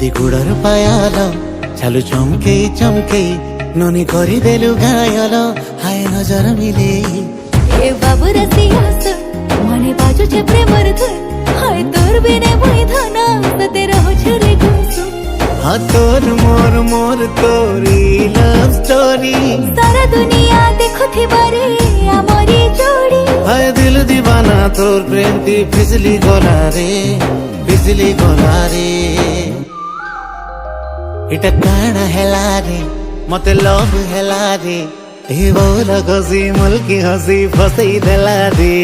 मेहंदी गुड़र पायल चालू चमके चमके ननी करी देलु घायल हाय नजर मिले ए बाबू रसिया मने बाजू छे प्रेमर धुन हाय तोर बिने मुई धना सते रहो छुरे गुसु हाँ तोर मोर मोर तोरी लव स्टोरी सारा दुनिया देखो थी बारे आमरी जोड़ी हाय दिल दीवाना तोर प्रेम दी फिसली गोला रे फिसली गोला रे इटा काना हेला रे मते लव हेला रे ए बोला गसी मुल्की हसी फसई देला रे।